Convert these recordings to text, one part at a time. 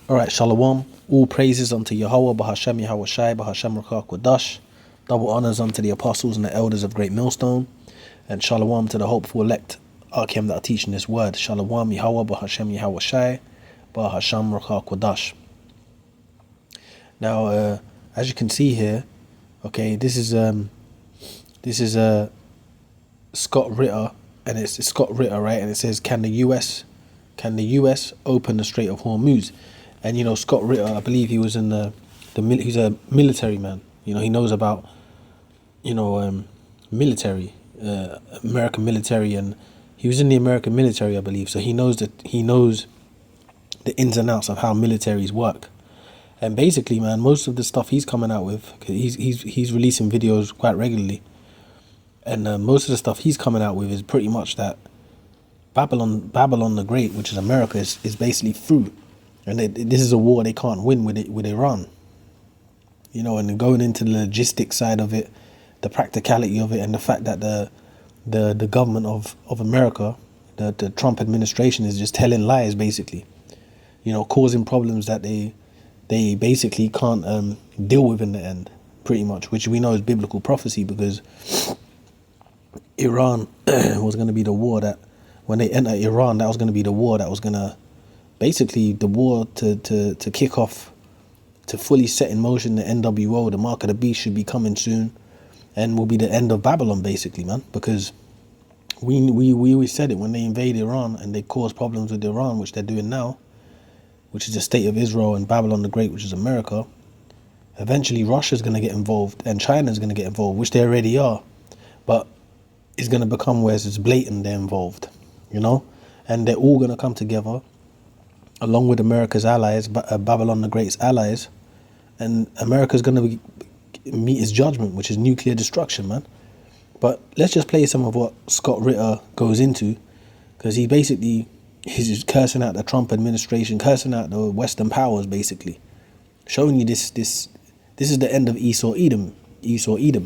Alright, Shalom. All praises unto Yahweh, Bahashem Yahweh Shai, Bahashem Rakah Kodash. Double honors unto the apostles and the elders of Great Millstone. And Shalom to the hopeful elect Arkim that are teaching this word. Shalom Yahweh, Bahashem Yahweh Shai, Bahashem Rakah Kodash. Now, as you can see here, okay, this is Scott Ritter, and it's Scott Ritter, right? And it says, can the U.S. open the Strait of Hormuz? And you know, Scott Ritter, I believe he was in he's a military man. You know, he knows about, military, American military, and he was in the American military, I believe. So he knows the ins and outs of how militaries work. And basically, man, most of the stuff he's coming out with, 'cause he's releasing videos quite regularly, and most of the stuff he's coming out with is pretty much that Babylon the Great, which is America, is basically through. And this is a war they can't win with Iran. You know, and going into the logistics side of it, the practicality of it, and the fact that the government of America, the Trump administration, is just telling lies, basically. You know, causing problems that they basically can't deal with in the end, pretty much, which we know is biblical prophecy, because Iran was going to be the war that, when they enter Iran, that was going to be the war that was going to, basically the war to kick off, to fully set in motion the NWO, the Mark of the Beast, should be coming soon, and will be the end of Babylon, basically, man. Because we always said it, when they invade Iran and they cause problems with Iran, which they're doing now, which is the state of Israel, and Babylon the Great, which is America, eventually Russia's going to get involved and China's going to get involved, which they already are, but it's going to become where it's blatant they're involved, you know, and they're all going to come together along with America's allies, Babylon the Great's allies, and America's going to meet its judgment, which is nuclear destruction, man. But let's just play some of what Scott Ritter goes into, because he's cursing out the Trump administration, cursing out the Western powers, basically, showing you this is the end of Esau Edom,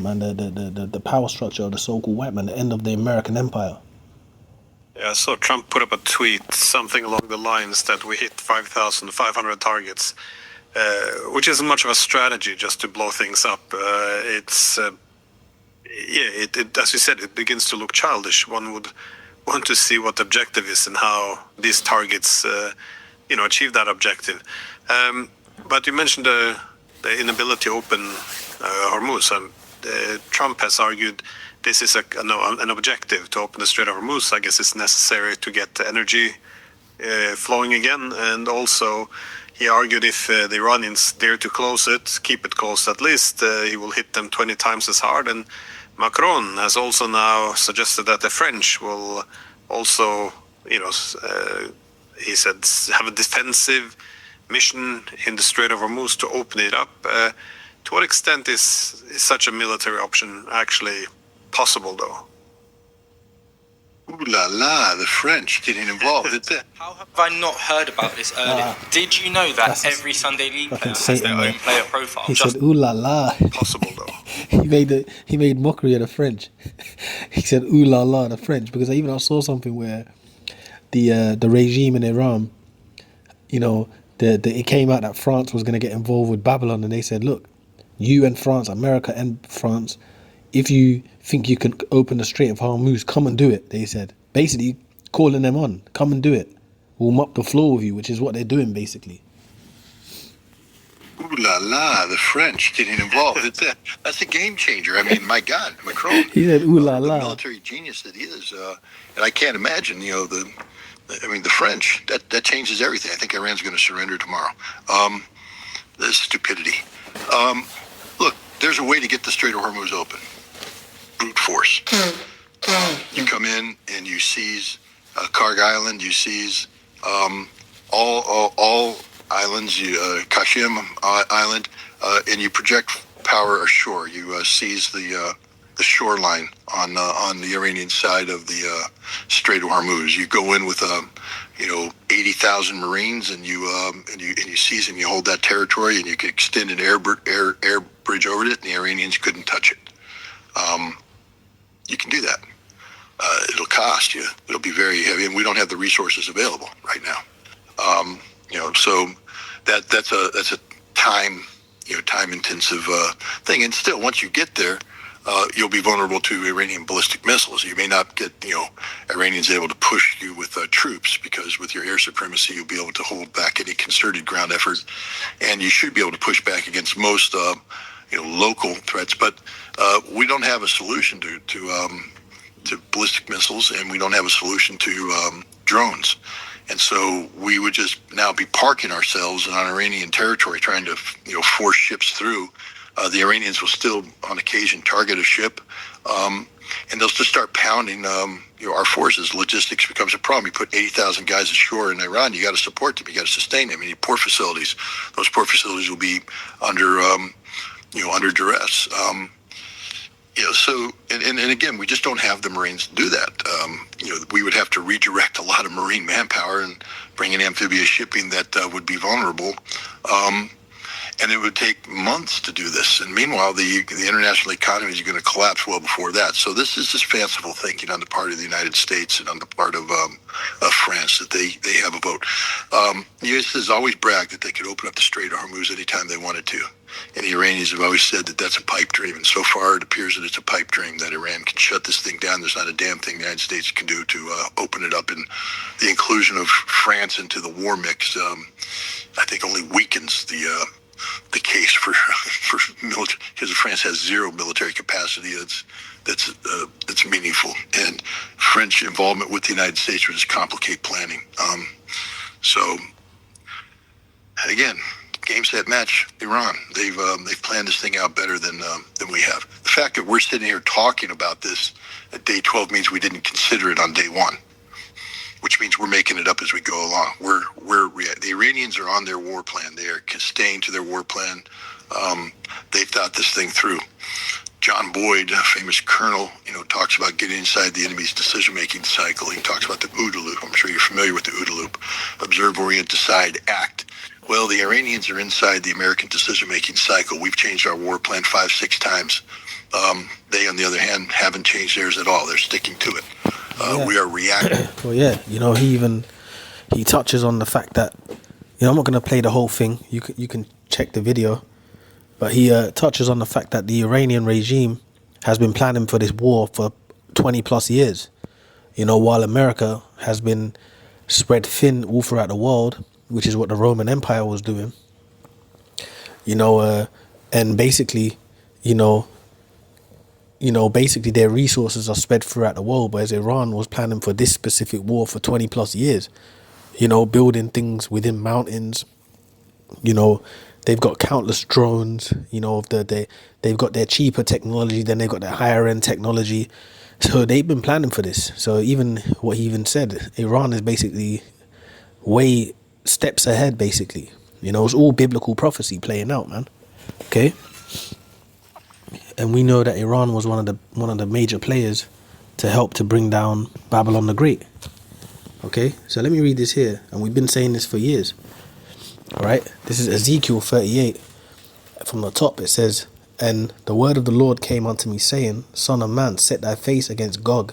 man, the power structure of the so-called white man, the end of the American empire. Yeah, so Trump put up a tweet, something along the lines that we hit 5,500 targets, which isn't much of a strategy just to blow things up. As you said, it begins to look childish. One would want to see what the objective is and how these targets, achieve that objective. But you mentioned the inability to open Hormuz. Trump has argued this is an objective to open the Strait of Hormuz. I guess it's necessary to get the energy flowing again. And also, he argued if the Iranians dare to close it, keep it closed at least, he will hit them 20 times as hard. And Macron has also now suggested that the French will also, he said, have a defensive mission in the Strait of Hormuz to open it up. To what extent is such a military option actually possible, though? Ooh la la, the French getting involved. How have I not heard about this earlier? Did you know that every Sunday League player has their own player profile? He said, ooh la la. Possible, though. he made mockery of the French. He said, ooh la la, the French, because I saw something where the regime in Iran, it came out that France was going to get involved with Babylon, and they said, look, you and France, America and France, if you think you can open the Strait of Hormuz, come and do it, they said. Basically, calling them on, come and do it. We'll mop the floor with you, which is what they're doing, basically. Ooh la la, the French getting involved. That's a game changer. I mean, my God, Macron. He said, ooh la la. The military genius that he is. And I can't imagine, the French, that changes everything. I think Iran's going to surrender tomorrow. The stupidity. Look, there's a way to get the Strait of Hormuz open. Brute force. You come in and you seize Karg Island, you seize all islands, Kashim Island, and you project power ashore. You seize the shoreline on the Iranian side of the Strait of Hormuz. You go in with 80,000 Marines, and you seize and you hold that territory, and you can extend an air bridge over it, and the Iranians couldn't touch it. You can do that. It'll cost you. It'll be very heavy, and we don't have the resources available right now. So that's a time intensive thing. And still, once you get there, you'll be vulnerable to Iranian ballistic missiles. You may not get Iranians able to push you with troops, because with your air supremacy, you'll be able to hold back any concerted ground effort, and you should be able to push back against most local threats. But we don't have a solution to ballistic missiles, and we don't have a solution to drones. And so we would just now be parking ourselves on Iranian territory, trying to force ships through. The Iranians will still, on occasion, target a ship, and they'll just start pounding our forces. Logistics becomes a problem. You put 80,000 guys ashore in Iran, you got to support them, you got to sustain them. You need port facilities. Those port facilities will be under duress. So and again, we just don't have the Marines do that. We would have to redirect a lot of Marine manpower and bring in amphibious shipping that would be vulnerable. And it would take months to do this. And meanwhile, the international economy is going to collapse well before that. So this is just fanciful thinking on the part of the United States and on the part of France that they have a vote. The U.S. has always bragged that they could open up the Strait of Hormuz anytime they wanted to. And the Iranians have always said that that's a pipe dream. And so far, it appears that it's a pipe dream, that Iran can shut this thing down. There's not a damn thing the United States can do to open it up. And the inclusion of France into the war mix, I think, only weakens the case for military, because France has zero military capacity that's meaningful, and French involvement with the United States would just complicate planning. So again, game, set, match. Iran. They've planned this thing out better than we have. The fact that we're sitting here talking about this at day 12 means we didn't consider it on day 1. Which means we're making it up as we go along. The Iranians are on their war plan. They are staying to their war plan. They've thought this thing through. John Boyd, a famous colonel, talks about getting inside the enemy's decision-making cycle. He talks about the OODA loop. I'm sure you're familiar with the OODA loop. Observe, orient, decide, act. Well, the Iranians are inside the American decision-making cycle. We've changed our war plan 5-6 times. They, on the other hand, haven't changed theirs at all. They're sticking to it. We are reacting. Well, yeah, he touches on the fact that, I'm not going to play the whole thing. You can check the video, but he touches on the fact that the Iranian regime has been planning for this war for 20 plus years. While America has been spread thin all throughout the world, which is what the Roman Empire was doing. And basically, basically their resources are spread throughout the world, whereas Iran was planning for this specific war for 20 plus years, building things within mountains. They've got countless drones, they've got their cheaper technology, then they've got their higher end technology. So they've been planning for this. So even what he even said, Iran is basically way steps ahead, basically. It's all biblical prophecy playing out, man. Okay. And we know that Iran was one of the major players to help to bring down Babylon the Great. Okay, so let me read this here, and we've been saying this for years. All right, this is Ezekiel 38. From the top, it says, "And the word of the Lord came unto me, saying, Son of man, set thy face against Gog,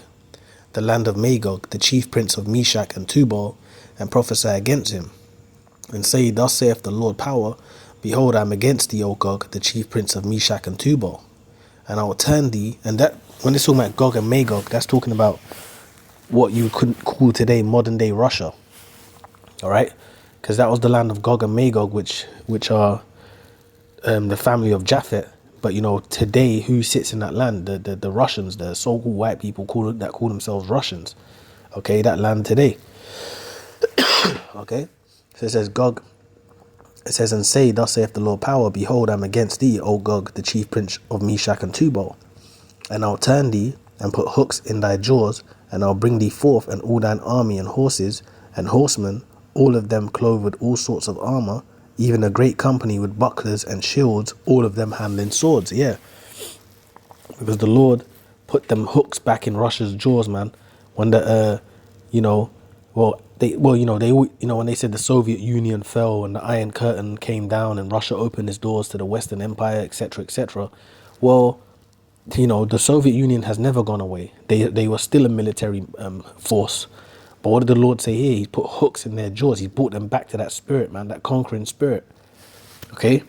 the land of Magog, the chief prince of Meshach and Tubal, and prophesy against him, and say, Thus saith the Lord power, Behold, I am against thee, O Gog, the chief prince of Meshach and Tubal. And I will turn thee," and that, when it's talking about Gog and Magog, that's talking about what you could call today modern day Russia. All right, because that was the land of Gog and Magog, which are the family of Japhet. But today, who sits in that land? The Russians, the so-called white people that call themselves Russians. Okay, that land today. Okay, so it says Gog. It says, "And say, Thus saith the Lord power, Behold, I am against thee, O Gog, the chief prince of Meshach and Tubal. And I'll turn thee, and put hooks in thy jaws, and I'll bring thee forth, and all thine army, and horses, and horsemen, all of them clothed with all sorts of armour, even a great company with bucklers and shields, all of them handling swords." Yeah. Because the Lord put them hooks back in Russia's jaws, man. When when they said the Soviet Union fell and the Iron Curtain came down and Russia opened its doors to the Western Empire, etc., etc. Well, the Soviet Union has never gone away. They were still a military force, But what did the Lord say here? He's put hooks in their jaws. He's brought them back to that spirit, man, that conquering spirit. Okay?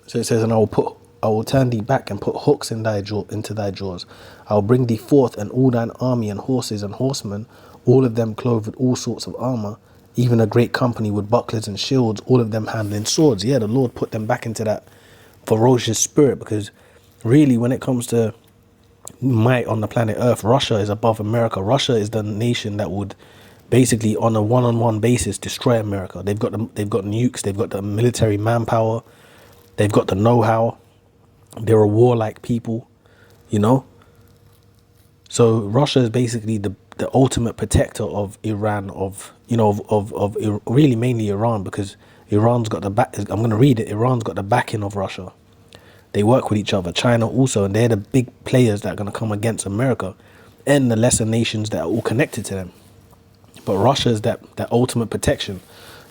So it says, and I will turn thee back and put hooks in into thy jaws. I will bring thee forth and all thine army and horses and horsemen, all of them clothed with all sorts of armor, even a great company with bucklers and shields, all of them handling swords. Yeah, the Lord put them back into that ferocious spirit, because really when it comes to might on the planet Earth, Russia is above America. Russia is the nation that would basically on a one-on-one basis destroy America. They've got nukes, they've got the military manpower, they've got the know-how, they're a warlike people, you know. So Russia is basically the ultimate protector of Iran, of really mainly Iran, because Iran's got the back. I'm going to read it. Iran's got the backing of Russia. They work with each other. China also, and they're the big players that are going to come against America and the lesser nations that are all connected to them. But Russia is that ultimate protection.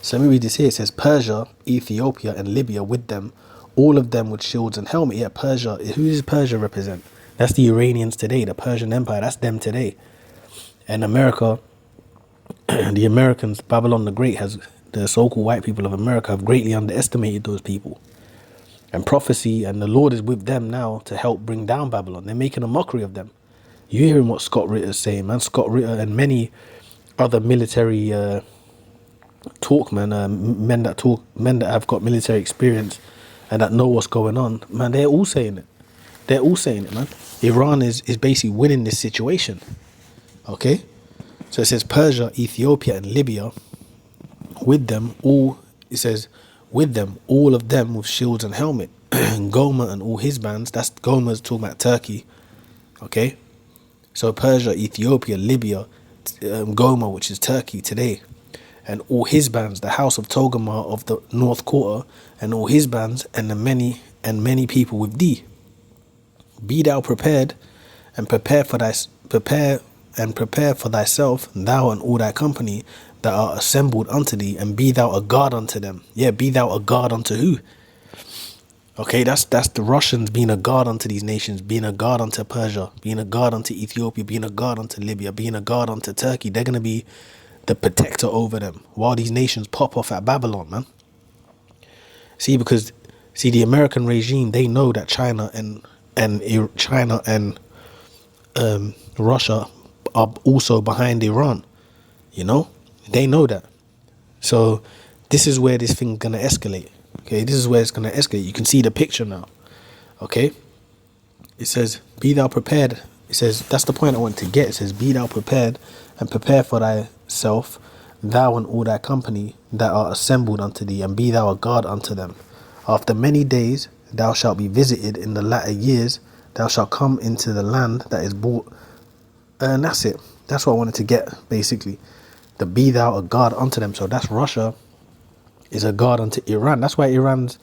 So let me read this here. It says Persia, Ethiopia, and Libya with them, all of them with shields and helmet. Yeah, Persia. Who does Persia represent? That's the Iranians today, the Persian Empire. That's them today. And America, the Americans, Babylon the Great, the so-called white people of America have greatly underestimated those people. And prophecy, and the Lord is with them now to help bring down Babylon. They're making a mockery of them. You're hearing what Scott Ritter's saying, man. Scott Ritter and many other military talk, man. Men that have got military experience and that know what's going on, man. They're all saying it. They're all saying it, man. Iran is basically winning this situation. Okay? So it says Persia, Ethiopia, and Libya with them all. It says with them, all of them with shields and helmet. And Gomer and all his bands. That's Gomer's talking about Turkey. Okay? So Persia, Ethiopia, Libya, Gomer, which is Turkey today, and all his bands, the house of Togarmah of the North Quarter, and all his bands, and the many people with thee. Be thou prepared, and prepare for thyself, thou and all thy company that are assembled unto thee, and be thou a guard unto them. Yeah, be thou a guard unto who? Okay, that's the Russians being a guard unto these nations, being a guard unto Persia, being a guard unto Ethiopia, being a guard unto Libya, being a guard unto Turkey. They're going to be the protector over them while these nations pop off at Babylon, man. See, because the American regime, they know that China and Russia are also behind Iran. You know, they know that. So this is where this thing's gonna escalate. Okay, this is where it's gonna escalate. You can see the picture now. Okay, it says, "Be thou prepared." It says that's the point I want to get. It says, "Be thou prepared, and prepare for thyself, thou and all thy company that are assembled unto thee, and be thou a guard unto them. After many days thou shalt be visited in the latter years. Thou shalt come into the land that is bought." And that's it. That's what I wanted to get, basically. The be thou a guard unto them. So that's Russia is a guard unto Iran. That's why Iran's,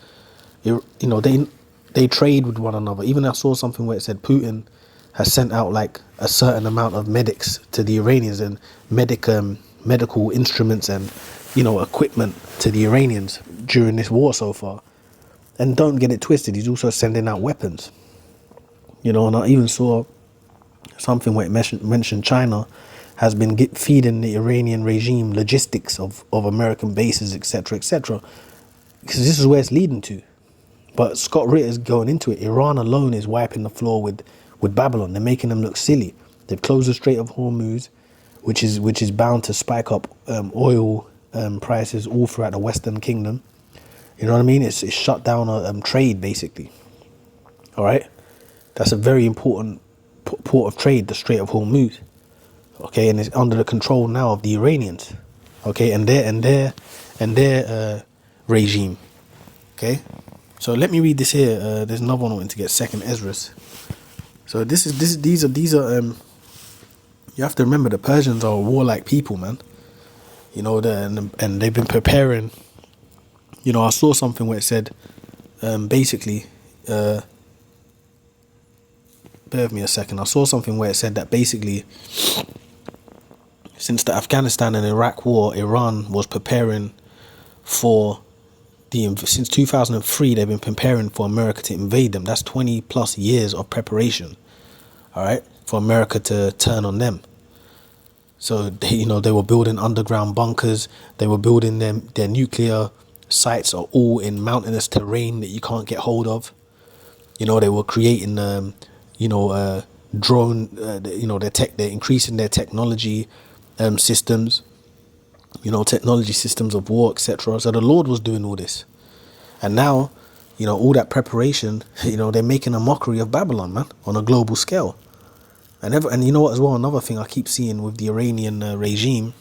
they trade with one another. Even I saw something where it said Putin has sent out like a certain amount of medics to the Iranians, and medical instruments and, equipment to the Iranians during this war so far. And don't get it twisted, he's also sending out weapons. And I even saw something where it mentioned China has been feeding the Iranian regime logistics of American bases, etc., etc. Because this is where it's leading to. But Scott Ritter is going into it. Iran alone is wiping the floor with Babylon. They're making them look silly. They've closed the Strait of Hormuz, which is bound to spike up oil prices all throughout the Western Kingdom. You know what I mean? It's shut down trade, basically. All right? That's a very important port of trade, the Strait of Hormuz. Okay, and it's under the control now of the Iranians. Okay, and their regime. Okay, so let me read this here. There's another one I want to get. 2nd Esdras. So these are you have to remember the Persians are a warlike people, man. And they've been preparing. I saw something where it said, basically, bear with me a second. I saw something where it said that basically, since the Afghanistan and Iraq war, Iran was preparing for since 2003, they've been preparing for America to invade them. That's 20 plus years of preparation, all right, for America to turn on them. So they were building underground bunkers. They were building their nuclear sites are all in mountainous terrain that you can't get hold of. They were creating drone. They're increasing their technology systems. Technology systems of war, etc. So the Lord was doing all this, and now, all that preparation. They're making a mockery of Babylon, man, on a global scale. And you know what as well, another thing I keep seeing with the Iranian regime,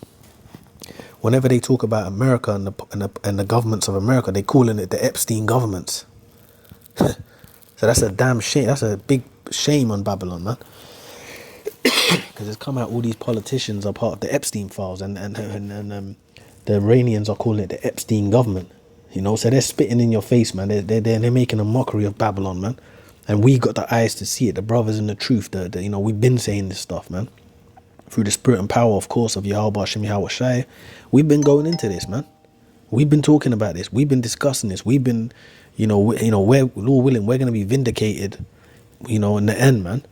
whenever they talk about America and the governments of America, they calling it the Epstein governments. So that's a damn shame. That's a big shame on Babylon, man. Because it's come out all these politicians are part of the Epstein files, and the Iranians are calling it the Epstein government. So they're spitting in your face, man. They're making a mockery of Babylon, man. And we got the eyes to see it, the brothers in the truth. We've been saying this stuff, man. Through the spirit and power, of course, of Yahweh Hashem Yahweh Shai. We've been going into this, man. We've been talking about this. We've been discussing this. We've been, we're Lord willing, we're going to be vindicated, in the end, man.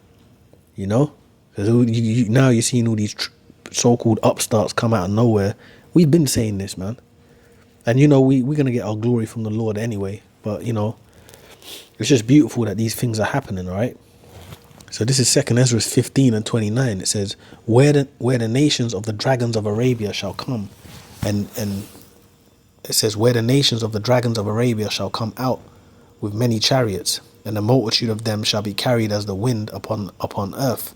Because now you're seeing all these so-called upstarts come out of nowhere. We've been saying this, man. And, we're going to get our glory from the Lord anyway. But, it's just beautiful that these things are happening, all right? So this is 2nd Ezra 15 and 29. It says, where the nations of the dragons of Arabia shall come, and it says, where the nations of the dragons of Arabia shall come out with many chariots, and the multitude of them shall be carried as the wind upon earth,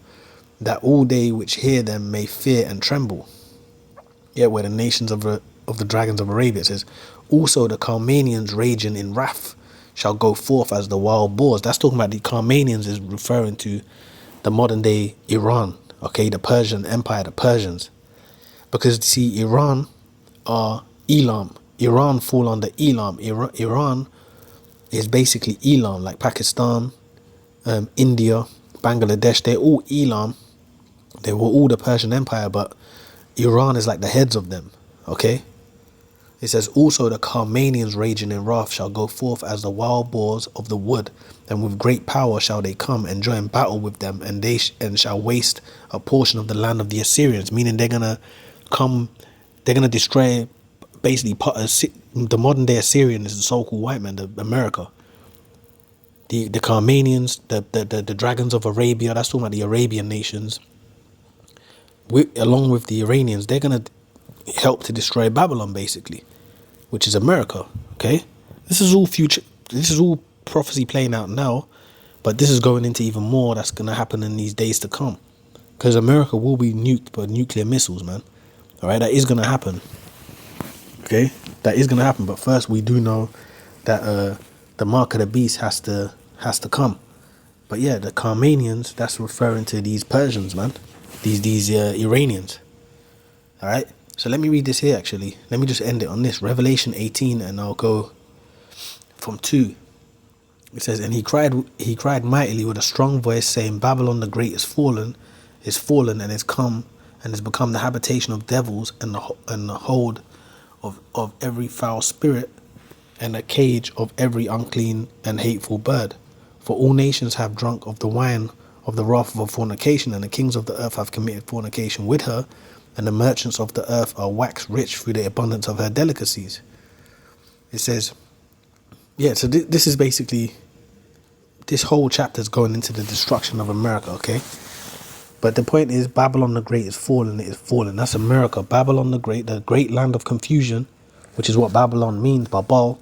that all they which hear them may fear and tremble. Yet where the nations of the dragons of Arabia, it says, also the Carmanians raging in wrath shall go forth as the wild boars. That's talking about the Carmanians, is referring to the modern day Iran, okay, the Persian Empire, the Persians. Because see, Iran are Elam. Iran fall under Elam. Iran is basically Elam, like Pakistan, India, Bangladesh. They're all Elam. They were all the Persian Empire, but Iran is like the heads of them, okay? It says, also the Carmanians raging in wrath shall go forth as the wild boars of the wood, and with great power shall they come and join battle with them, and they shall waste a portion of the land of the Assyrians. Meaning they're gonna destroy basically the modern day Assyrian is the so-called white man, the America. The Carmanians, the dragons of Arabia, that's talking about the Arabian nations. Along with the Iranians, they're gonna help to destroy Babylon, basically, which is America. Okay, this is all future. This is all prophecy playing out now, but this is going into even more that's going to happen in these days to come, because America will be nuked by nuclear missiles, man. All right, that is going to happen. Okay, that is going to happen. But first, we do know that the mark of the beast has to come. But yeah, the Carmanians, that's referring to these Persians, man. These Iranians. All right. So let me read this here, actually. Let me just end it on this. Revelation 18, and I'll go from 2. It says, and he cried mightily with a strong voice, saying, Babylon the Great is fallen, and is come, and has become the habitation of devils, and the hold of every foul spirit, and a cage of every unclean and hateful bird. For all nations have drunk of the wine of the wrath of her fornication, and the kings of the earth have committed fornication with her, and the merchants of the earth are waxed rich through the abundance of her delicacies. It says, yeah, so this is basically, this whole chapter is going into the destruction of America, okay? But the point is, Babylon the Great is fallen, it is fallen. That's America. Babylon the great land of confusion, which is what Babylon means, Babel,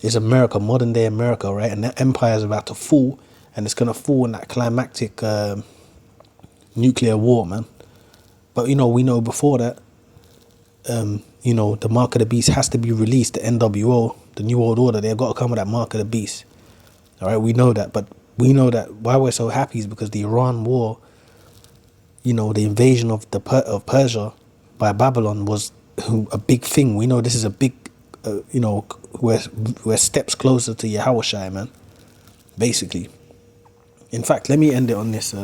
is America, modern day America, right? And the empire is about to fall, and it's going to fall in that climactic nuclear war, man. But, we know before that, the mark of the beast has to be released. The NWO, the New World Order, they've got to come with that mark of the beast. All right, we know that. But we know that why we're so happy is because the Iran war, the invasion of Persia by Babylon was a big thing. We know this is a big, we're steps closer to Yahweh Shai, man. Basically. In fact, let me end it on this.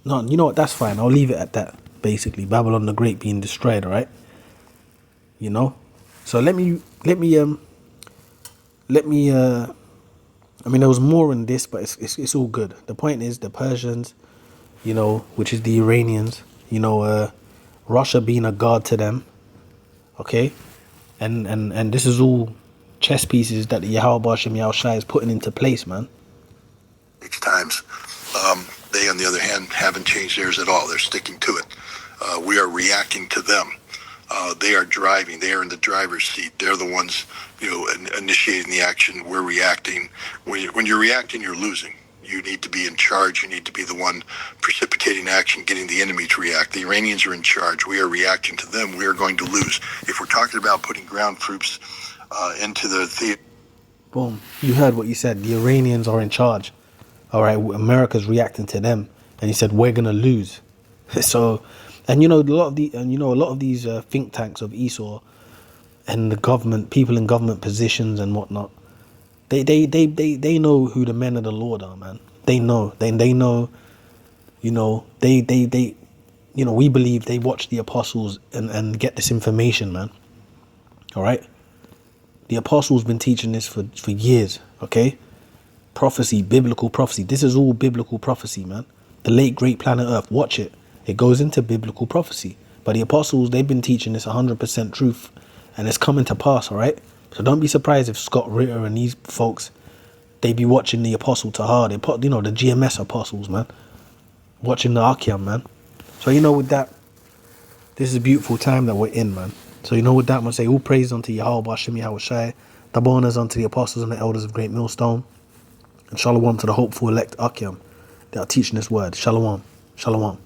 No, you know what? That's fine. I'll leave it at that. Basically, Babylon the Great being destroyed. All right. So let me. I mean, there was more in this, but it's all good. The point is, the Persians, you know, which is the Iranians, you know, Russia being a guard to them, okay? And this is all chess pieces that the Yahweh Hashem Yahushai is putting into place, man. Times. They, on the other hand, haven't changed theirs at all. They're sticking to it. We are reacting to them. They are driving. They are in the driver's seat. They're the ones, you know, initiating the action. We're reacting. When you're reacting, you're losing. You need to be in charge. You need to be the one precipitating action, getting the enemy to react. The Iranians are in charge. We are reacting to them. We are going to lose. If we're talking about putting ground troops into the theater. Boom. You heard what you said. The Iranians are in charge. All right. America's reacting to them. And he said, we're going to lose. So, and you know, a lot of these think tanks of Esau and the government, people in government positions and whatnot, they know who the men of the Lord are, man. They know. They know, you know, they you know, we believe they watch the apostles and get this information, man. All right. The apostles been teaching this for years, okay? Prophecy, biblical prophecy. This is all biblical prophecy, man. The late great planet Earth, watch it. It goes into biblical prophecy. But the apostles, they've been teaching this 100% truth, and it's coming to pass, all right? So don't be surprised if Scott Ritter and these folks, they be watching the Apostle Tahar, you know, the GMS apostles, man. Watching the Akyam, man. So, you know, with that, this is a beautiful time that we're in, man. So, you know, with that, I'm going to say, all praise unto Yahweh Hashem Yahushai, double honors unto the apostles and the elders of Great Millstone, and shalom to the hopeful elect Akyam that are teaching this word. Shalom. Shalom.